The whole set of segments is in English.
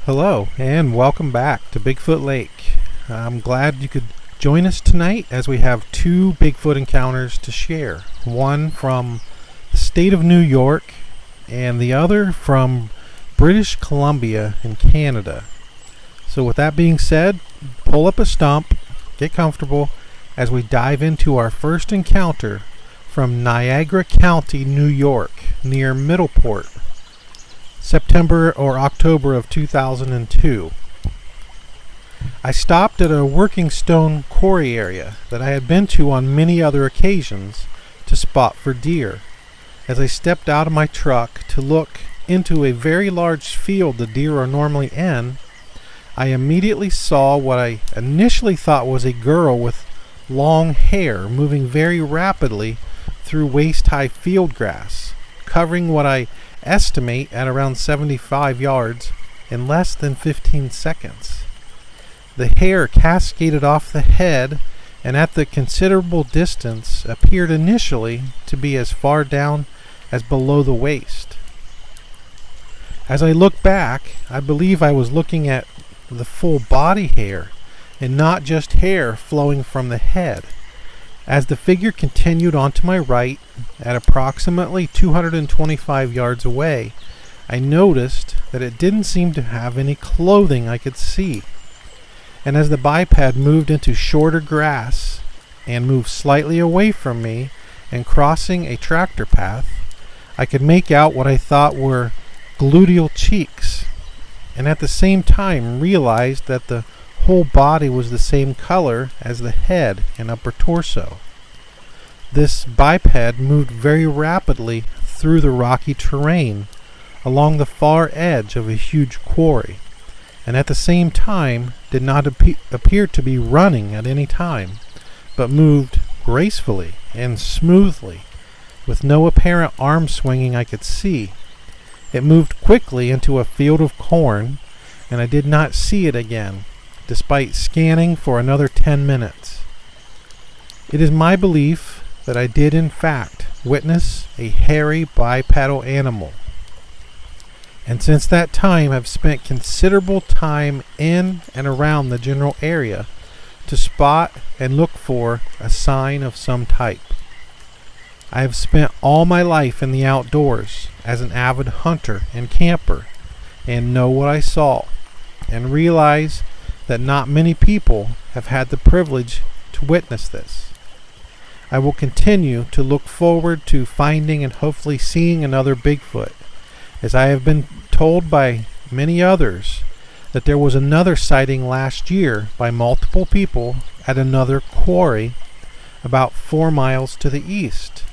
Hello and welcome back to Bigfoot Lake. I'm glad you could join us tonight as we have two Bigfoot encounters to share. One from the state of New York and the other from British Columbia in Canada. So with that being said, pull up a stump, get comfortable as we dive into our first encounter from Niagara County, New York, near Middleport, September or October of 2002. I stopped at a working stone quarry area that I had been to on many other occasions to spot for deer. As I stepped out of my truck to look into a very large field the deer are normally in, I immediately saw what I initially thought was a girl with long hair moving very rapidly through waist-high field grass, covering what I estimate at around 75 yards in less than 15 seconds. The hair cascaded off the head and at the considerable distance appeared initially to be as far down as below the waist. As I look back, I believe I was looking at the full body hair and not just hair flowing from the head. As the figure continued on to my right, at approximately 225 yards away, I noticed that it didn't seem to have any clothing I could see. And as the biped moved into shorter grass and moved slightly away from me and crossing a tractor path, I could make out what I thought were gluteal cheeks, and at the same time realized that the whole body was the same color as the head and upper torso. This biped moved very rapidly through the rocky terrain along the far edge of a huge quarry, and at the same time did not appear to be running at any time, but moved gracefully and smoothly, with no apparent arm swinging I could see. It moved quickly into a field of corn, and I did not see it again, despite scanning for another 10 minutes. It is my belief that I did in fact witness a hairy bipedal animal, and since that time I've spent considerable time in and around the general area to spot and look for a sign of some type. I have spent all my life in the outdoors as an avid hunter and camper and know what I saw and realize that not many people have had the privilege to witness this. I will continue to look forward to finding and hopefully seeing another Bigfoot, as I have been told by many others that there was another sighting last year by multiple people at another quarry about 4 miles to the east.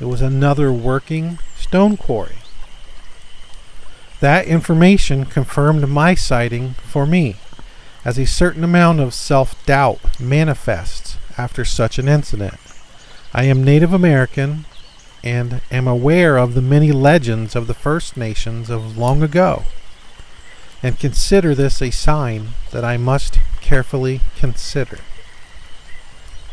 It was another working stone quarry. That information confirmed my sighting for me, as a certain amount of self-doubt manifests after such an incident. I am Native American and am aware of the many legends of the First Nations of long ago, and consider this a sign that I must carefully consider.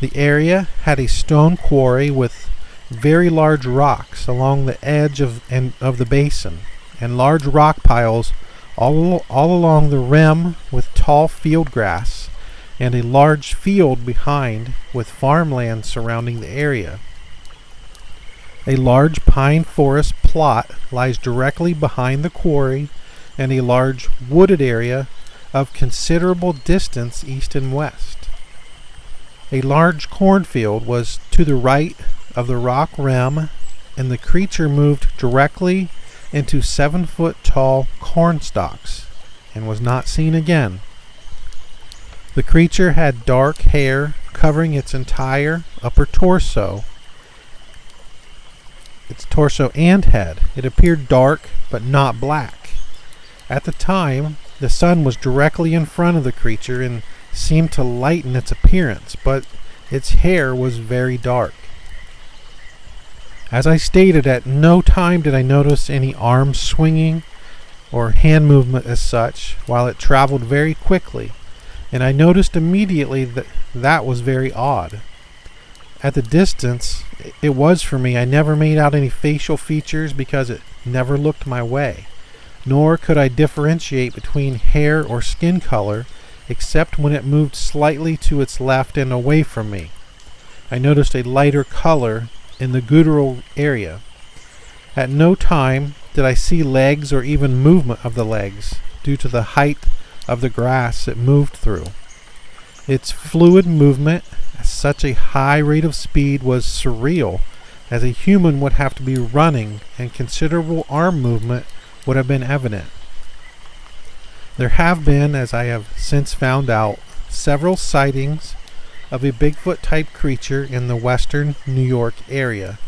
The area had a stone quarry with very large rocks along the edge of the basin, and large rock piles all along the rim with tall field grass, and a large field behind with farmland surrounding the area. A large pine forest plot lies directly behind the quarry, and a large wooded area of considerable distance east and west. A large cornfield was to the right of the rock rim, and the creature moved directly into 7-foot tall corn stalks and was not seen again. The creature had dark hair covering its entire upper torso, its torso and head. It appeared dark but not black. At the time, the sun was directly in front of the creature and seemed to lighten its appearance, but its hair was very dark. As I stated, at no time did I notice any arm swinging or hand movement as such, while it traveled very quickly, and I noticed immediately that was very odd. At the distance it was for me, I never made out any facial features because it never looked my way. nor could I differentiate between hair or skin color except when it moved slightly to its left and away from me. I noticed a lighter color in the guttural area. At no time did I see legs or even movement of the legs due to the height of the grass it moved through. Its fluid movement at such a high rate of speed was surreal, as a human would have to be running and considerable arm movement would have been evident. There have been, as I have since found out, several sightings of a Bigfoot-type creature in the western New York area,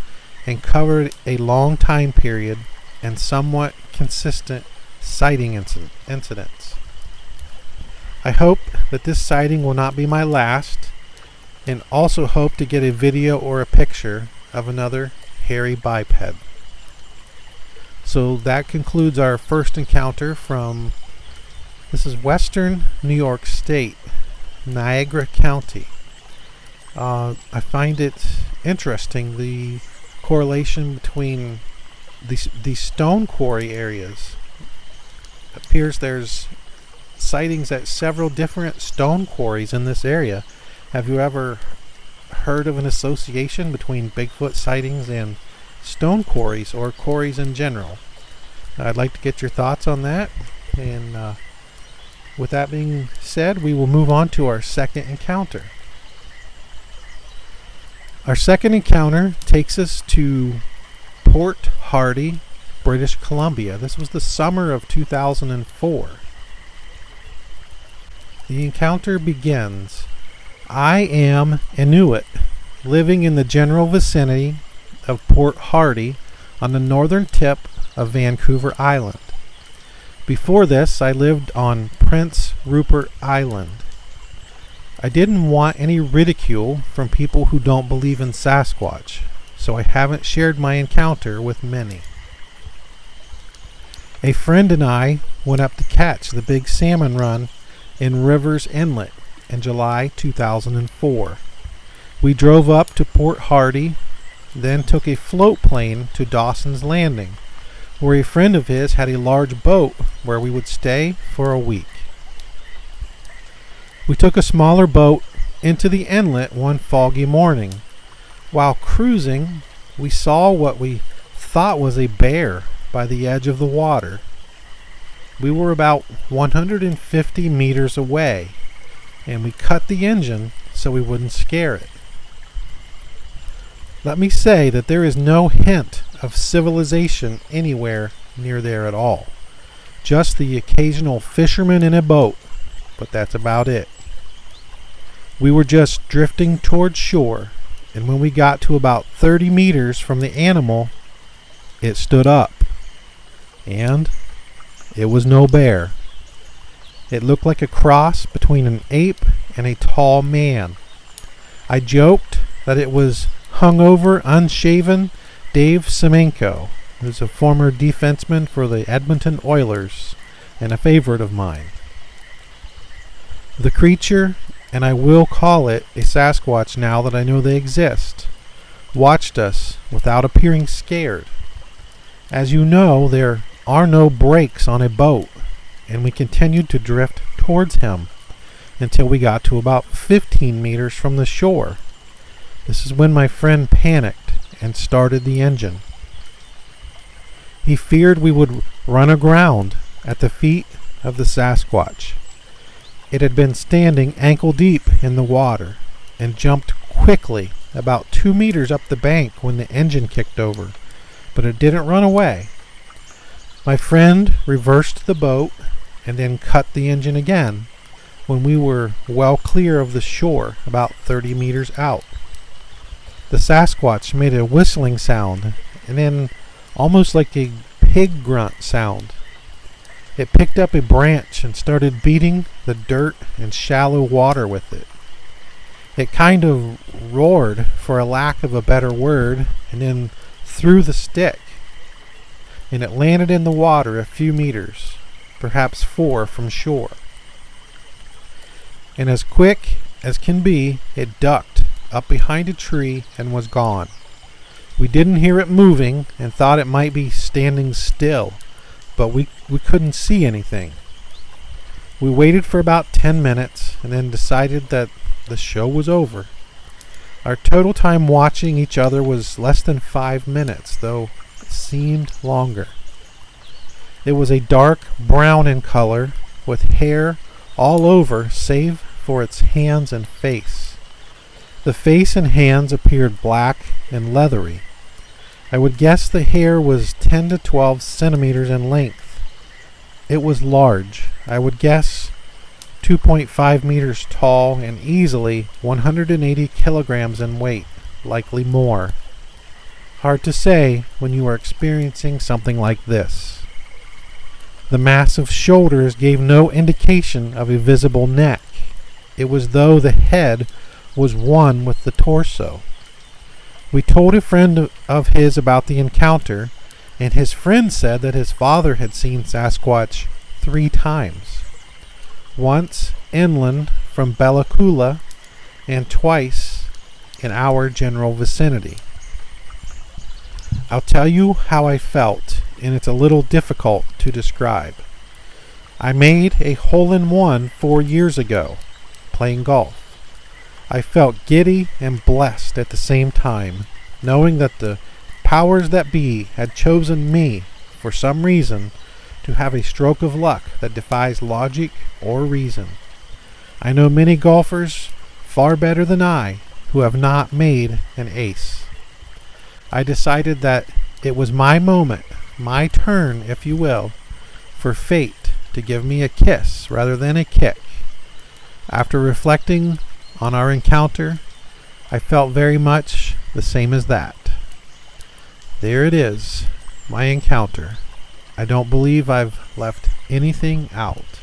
and covered a long time period and somewhat consistent sighting incidents. I hope that this sighting will not be my last, and also hope to get a video or a picture of another hairy biped. So that concludes our first encounter from, this is western New York State, Niagara County. I find it interesting, the correlation between the stone quarry areas. It appears there's sightings at several different stone quarries in this area. Have you ever heard of an association between Bigfoot sightings and stone quarries or quarries in general? I'd like to get your thoughts on that. And with that being said, we will move on to our second encounter. Our second encounter takes us to Port Hardy, British Columbia. This was the summer of 2004. The encounter begins. I am Inuit, living in the general vicinity of Port Hardy on the northern tip of Vancouver Island. Before this, I lived on Prince Rupert Island. I didn't want any ridicule from people who don't believe in Sasquatch, so I haven't shared my encounter with many. A friend and I went up to catch the big salmon run in Rivers Inlet in July 2004. We drove up to Port Hardy, then took a float plane to Dawson's Landing, where a friend of his had a large boat where we would stay for a week. We took a smaller boat into the inlet one foggy morning. While cruising, we saw what we thought was a bear by the edge of the water. We were about 150 meters away, and we cut the engine so we wouldn't scare it. Let me say that there is no hint of civilization anywhere near there at all. Just the occasional fisherman in a boat, but that's about it. We were just drifting towards shore, and when we got to about 30 meters from the animal, it stood up. And it was no bear. It looked like a cross between an ape and a tall man. I joked that it was hungover, unshaven Dave Semenko, who's a former defenseman for the Edmonton Oilers and a favorite of mine. The creature, and I will call it a Sasquatch now that I know they exist, watched us without appearing scared. As you know, there are no brakes on a boat, and we continued to drift towards him until we got to about 15 meters from the shore. This is when my friend panicked and started the engine. He feared we would run aground at the feet of the Sasquatch. It had been standing ankle deep in the water and jumped quickly about 2 meters up the bank when the engine kicked over, but it didn't run away. My friend reversed the boat and then cut the engine again when we were well clear of the shore, about 30 meters out. The Sasquatch made a whistling sound and then almost like a pig grunt sound. It picked up a branch and started beating the dirt and shallow water with it. It kind of roared, for a lack of a better word, and then threw the stick. And it landed in the water a few meters, perhaps 4 from shore. And as quick as can be, it ducked up behind a tree and was gone. We didn't hear it moving and thought it might be standing still, but we couldn't see anything. We waited for about 10 minutes and then decided that the show was over. Our total time watching each other was less than 5 minutes, though it seemed longer. It was a dark brown in color with hair all over save for its hands and face. The face and hands appeared black and leathery. I would guess the hair was 10 to 12 centimeters in length. It was large. I would guess 2.5 meters tall and easily 180 kilograms in weight, likely more. Hard to say when you are experiencing something like this. The massive shoulders gave no indication of a visible neck. It was though the head was one with the torso. We told a friend of his about the encounter, and his friend said that his father had seen Sasquatch 3 times. Once inland from Bella Coola, and twice in our general vicinity. I'll tell you how I felt, and it's a little difficult to describe. I made a hole-in-one 4 years ago, playing golf. I felt giddy and blessed at the same time, knowing that the powers that be had chosen me, for some reason, to have a stroke of luck that defies logic or reason. I know many golfers far better than I who have not made an ace. I decided that it was my moment, my turn, if you will, for fate to give me a kiss rather than a kick. After reflecting on our encounter, I felt very much the same as that. There it is, my encounter. I don't believe I've left anything out.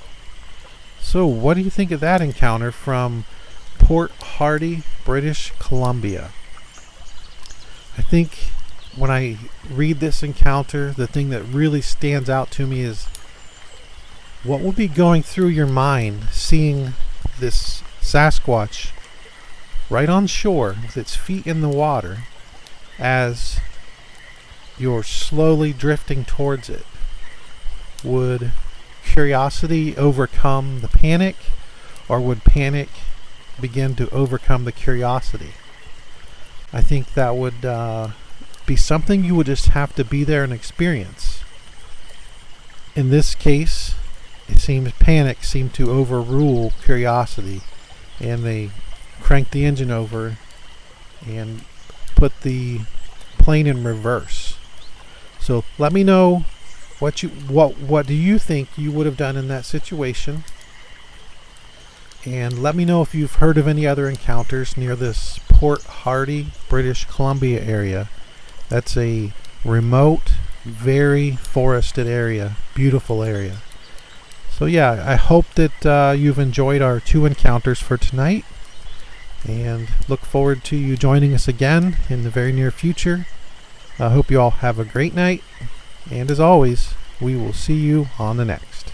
So what do you think of that encounter from Port Hardy, British Columbia? I think when I read this encounter, the thing that really stands out to me is what would be going through your mind seeing this Sasquatch right on shore with its feet in the water as you're slowly drifting towards it. Would curiosity overcome the panic, or would panic begin to overcome the curiosity? I think that would be something you would just have to be there and experience. In this case, it seems panic seemed to overrule curiosity, and they cranked the engine over and put the plane in reverse. So let me know what do you think you would have done in that situation, and let me know if you've heard of any other encounters near this Port Hardy, British Columbia area. That's a remote, very forested area, beautiful area. So yeah, I hope that you've enjoyed our 2 encounters for tonight, and look forward to you joining us again in the very near future. I hope you all have a great night, and as always, we will see you on the next.